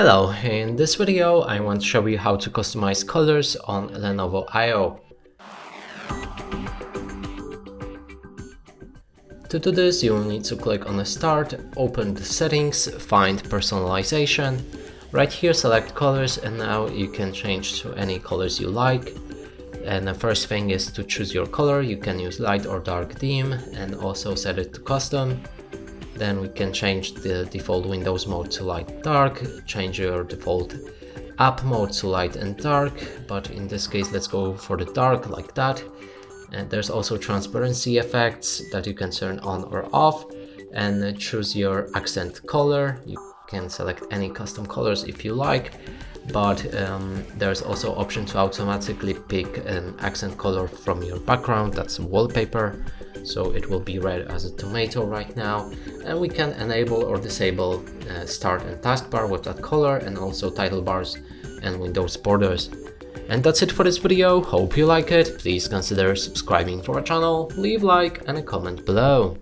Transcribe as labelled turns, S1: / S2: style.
S1: Hello, in this video I want to show you how to customize colors on LENOVO AIO. To do this, you will need to click on the Start, open the settings, find personalization. Right here select colors, and now you can change to any colors you like. And the first thing is to choose your color. You can use light or dark theme and also set it to custom. Then we can change the default Windows mode to light dark, change your default app mode to light and dark, but in this case let's go for the dark like that. And there's also transparency effects that you can turn on or off, and choose your accent color. You can select any custom colors if you like, but there's also option to automatically pick an accent color from your background. That's wallpaper, so it will be red as a tomato right now. And we can enable or disable start and taskbar with that color, and also title bars and Windows borders. And that's it for this video. Hope you like it. Please consider subscribing to our channel, leave a like and a comment below.